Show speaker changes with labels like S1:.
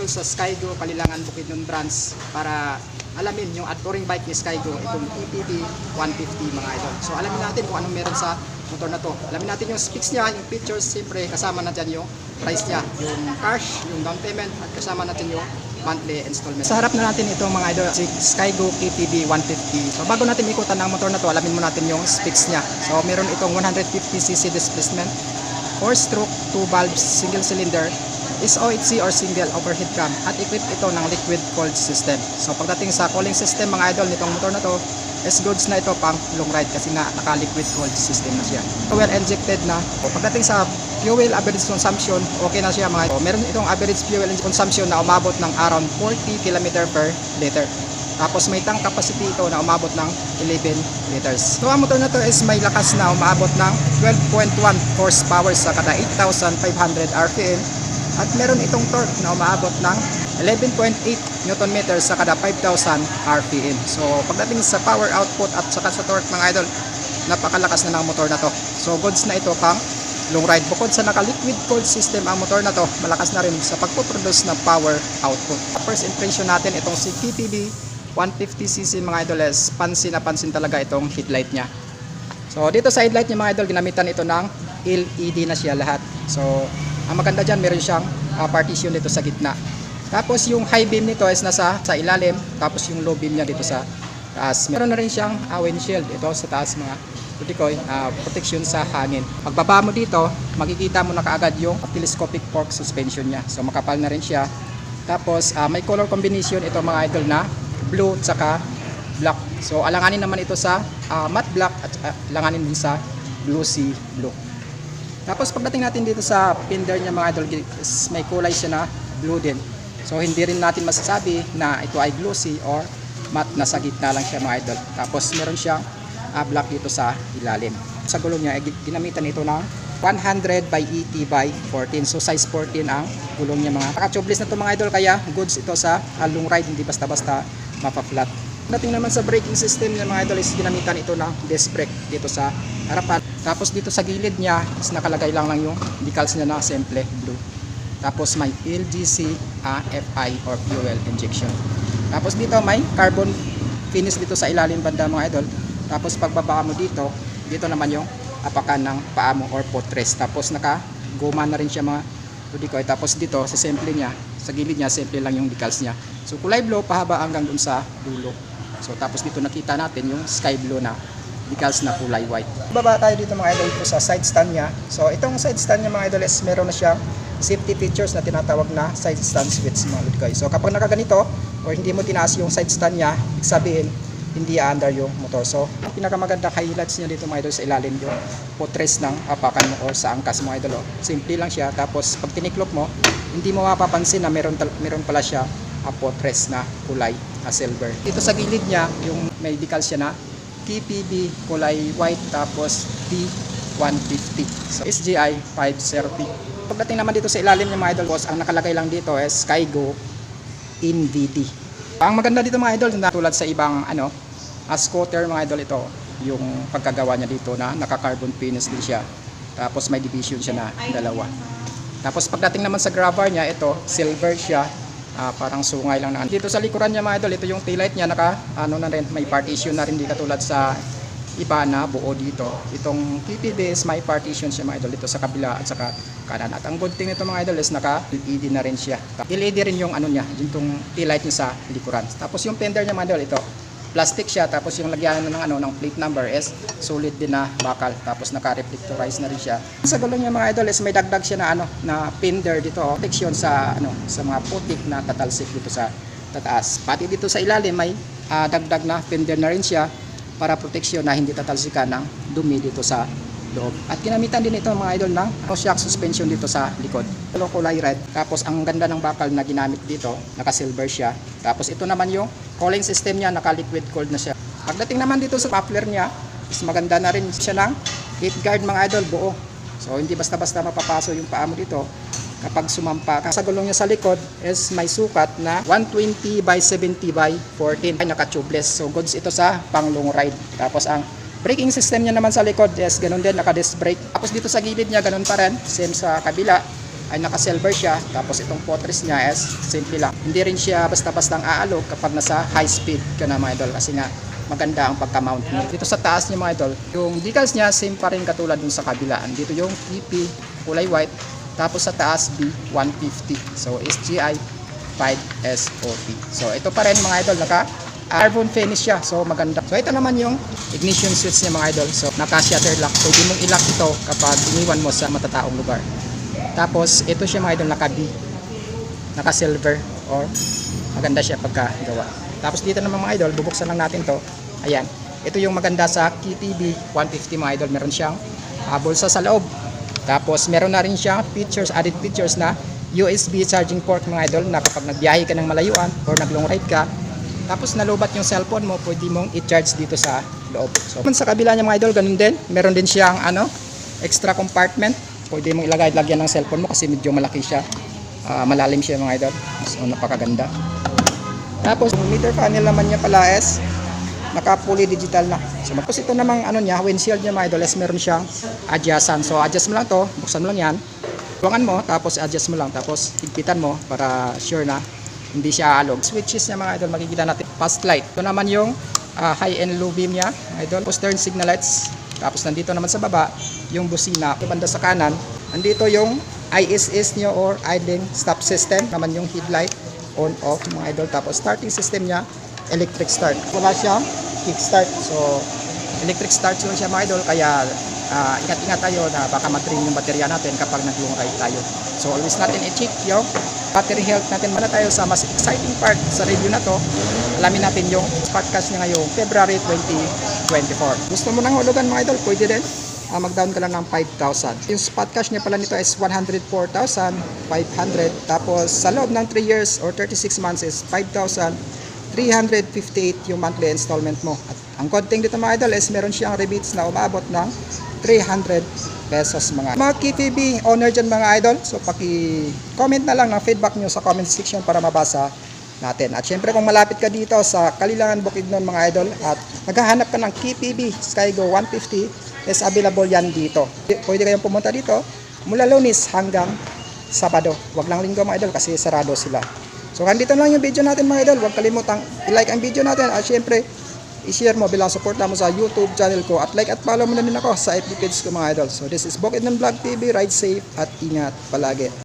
S1: sa Skygo Kalilangan Bukidnon branch para alamin yung touring bike ni Skygo, itong EPB 150 mga idol. So alamin natin kung anong meron sa motor na to. Alamin natin yung specs niya, yung features, siyempre kasama na dyan yung price niya, yung cash, yung down payment, at kasama natin yung monthly installment. Sa harap na natin itong mga idol, si Skygo EPB 150. So bago natin ikutan ang motor na to, alamin mo natin yung specs niya. So meron itong 150cc displacement, 4-stroke, 2 valves, single cylinder, SOHC or single overhead cam, at equipped ito ng liquid cooled system. So pagdating sa cooling system mga idol nitong motor na to, is goods na ito pang long ride kasi nga naka liquid cooled system na siya. Fuel injected na. So pagdating sa fuel average consumption, okay na siya mga idol. Meron itong average fuel consumption na umabot ng around 40 km per liter. Tapos may tank capacity ito na umabot ng 11 liters. So ang motor na to is may lakas na umabot ng 12.1 horsepower sa kada 8,500 RPM. At meron itong torque na umaabot ng 11.8 Nm sa kada 5,000 RPM. So pagdating sa power output at saka sa torque mga idol, napakalakas na ng motor na to. So goods na ito pang long ride. Bukod sa naka liquid cooled system ang motor na to, malakas na rin sa pagpoproduce ng power output. First impression natin itong si EPB 150cc mga idol is pansin na pansin talaga itong headlight niya. So dito sa headlight niya mga idol, ginamitan ito ng LED na siya lahat. So ang maganda dyan, meron siyang partition dito sa gitna. Tapos yung high beam nito is nasa sa ilalim, tapos yung low beam niya dito sa taas. Meron na rin siyang windshield ito sa taas mga tutikoy, protection sa hangin. Pagbaba mo dito, makikita mo na kaagad yung telescopic fork suspension niya. So makapal na rin siya. Tapos may color combination ito mga idol na blue at saka black. So alanganin naman ito sa matte black at alanganin din sa glossy blue. Tapos pagdating natin dito sa fender niya mga idol, may kulay siya na blue din. So hindi rin natin masasabi na ito ay glossy or matte, nasa gitna lang siya mga idol. Tapos meron siyang black dito sa ilalim. Sa gulong niya, ginamitan ito ng 100 by 80 by 14. So size 14 ang gulong niya mga. Naka-tubeless na ito mga idol, kaya goods ito sa long ride, hindi basta-basta mapa-flat. Dating naman sa braking system niya mga idol is ginamitan ito ng disc brake dito sa harapan. Tapos dito sa gilid niya is nakalagay lang yung decals niya na simple blue. Tapos may LGC FI or fuel injection. Tapos dito may carbon finish dito sa ilalim banda mga idol. Tapos pagbaba mo dito, dito naman yung apakan ng paa mo or footrest. Tapos naka goma na rin siya mga tudikoy. Tapos dito sa simple niya, sa gilid niya simple lang yung decals niya. So kulay blue pahaba hanggang dun sa dulo. So tapos dito nakita natin yung sky blue na decals na kulay white. Baba tayo dito mga idol sa side stand niya. So itong side stand niya mga idol is meron na siyang safety features na tinatawag na side stand switch mga ludkoy. So kapag nakaganito or hindi mo tinaas yung side stand niya, ibig sabihin hindi under yung motor. So ang pinakamaganda highlights niya dito mga idol sa ilalim yung footrest ng apakan mo or sa angkas mga idol. Simple lang siya. Tapos pag tiniklop mo, hindi mo mapapansin na meron pala siya footrest na kulay silver. Dito sa gilid niya, yung may decals siya na EPB kulay white tapos D150. So SGI 530. Pagdating naman dito sa ilalim ng mga idol, boss, ang nakalagay lang dito is Skygo NVD. Ang maganda dito mga idol, na tulad sa ibang scooter mga idol, ito yung pagkagawa niya dito na naka-carbon finish din siya. Tapos may division siya na dalawa. Tapos pagdating naman sa grabber niya, ito silver siya. Parang sungay lang na. Dito sa likuran niya mga idol, ito yung taillight niya, na rin, may partition na rin, di katulad sa iba na buo dito. Itong EPB is may partition siya mga idol dito sa kabila at saka kanan. At ang good thing nito mga idol is naka LED na rin siya. LED rin yung niya, yung taillight niya sa likuran. Tapos yung fender niya mga idol, ito plastic siya, tapos yung lagyan ng plate number is solid din na bakal, tapos naka-reflectorize na rin siya. Sa gulong niya mga idol is may dagdag siya na fender dito, protection sa sa mga putik na tatalsik dito sa tataas. Pati dito sa ilalim may dagdag na fender na rin siya para proteksyon na hindi tatalsikan ng dumi dito sa loob. At ginamitan din ito mga idol ng shock suspension dito sa likod. Kulay red. Tapos ang ganda ng bakal na ginamit dito, naka-silver siya. Tapos ito naman yung cooling system niya, naka-liquid cooled na siya. Pagdating naman dito sa muffler niya, is maganda na rin siya ng heat guard mga idol, buo. So hindi basta-basta mapapaso yung paa mo dito kapag sumampa ka. Sa gulong niya sa likod is may sukat na 120 by 70 by 14 ay naka-tubeless. So goods ito sa pang long ride. Tapos ang braking system niya naman sa likod, yes, ganun din, naka-disc brake. Tapos dito sa gilid niya, ganun pa rin, same sa kabila. ay naka-silver siya. Tapos itong footrest niya is simple lang. Hindi rin siya basta-bastang aalog kapag nasa high speed ka na mga idol, kasi nga maganda ang pagka-mount niya. Dito sa taas niya mga idol, yung decals niya same pa rin katulad dun sa kabilaan. Dito yung EP kulay white, tapos sa taas B150. So SGI 5SOP. So ito pa rin mga idol, naka carbon finish siya. So maganda. So ito naman yung ignition switch niya mga idol. So naka shutter lock. Pwede mong i-lock ito kapag iniwan mo sa matataong lugar. Tapos ito siya mga idol, naka B, naka silver, or maganda siya pagkagawa. Tapos dito naman mga idol, bubuksan lang natin to. Ayan. Ito yung maganda sa KTB 150 mga idol. Meron siyang bulsa sa loob. Tapos meron na rin siyang features, added features na USB charging port mga idol, na kapag nagbiyahe ka ng malayuan or nag-long ride ka, tapos nalubat yung cellphone mo, pwede mong i-charge dito sa loob. So sa kabila niya mga idol, ganun din. Meron din siyang extra compartment. Pwede mong lagyan ng cellphone mo kasi medyo malaki siya. Malalim siya mga idol. So napakaganda. Tapos yung meter panel naman niya pala is naka-fully digital na. So tapos ito namang niya, windshield niya mga idol, is meron siyang adjustan. So adjust mo lang to, buksan mo lang yan. Tuwangan mo, tapos adjust mo lang, tapos higpitan mo para sure na hindi siya aalog. Switches niya mga idol, makikita natin. Fast light. Ito naman yung high and low beam niya mga idol. Tapos turn signal lights. Tapos nandito naman sa baba yung busina. Banda sa kanan, nandito yung ISS niyo or idling stop system. Naman yung headlight on off mga idol. Tapos starting system niya, electric start. Wala siyang kick start. So electric start siya mga idol, kaya ingat-ingat tayo na baka mag-drain yung baterya natin kapag nag-long ride tayo. So always natin i-check yung battery health natin. Muna tayo sa mas exciting part sa review na to. Alamin natin yung podcast niya ngayong February 2024. Gusto mo nang hulugan mga idol, pwede din. Mag-down ka lang ng 5,000. Yung spot cash niya pala nito is 104,500. Tapos sa loob ng 3 years or 36 months is 5,358 yung monthly installment mo. At ang good thing dito mga idol is meron siyang rebates na umabot ng 300 pesos mga KTB owner dyan mga idol. So paki-comment na lang ng feedback nyo sa comment section para mabasa natin. At syempre kung malapit ka dito sa Kalilangan, Bukidnon mga idol at naghahanap ka ng KTB Skygo 150, is available yan dito. Pwede kayong pumunta dito mula Lunes hanggang Sabado. Wag lang Linggo mga idol kasi sarado sila. So hanggang dito lang yung video natin mga idol. Huwag kalimutang i-like ang video natin at syempre i-share mo bilang support mo sa YouTube channel ko, at like at follow mo na din ako sa FB page ko mga idol. So this is Bukidnon Vlog TV. Ride safe at ingat palagi.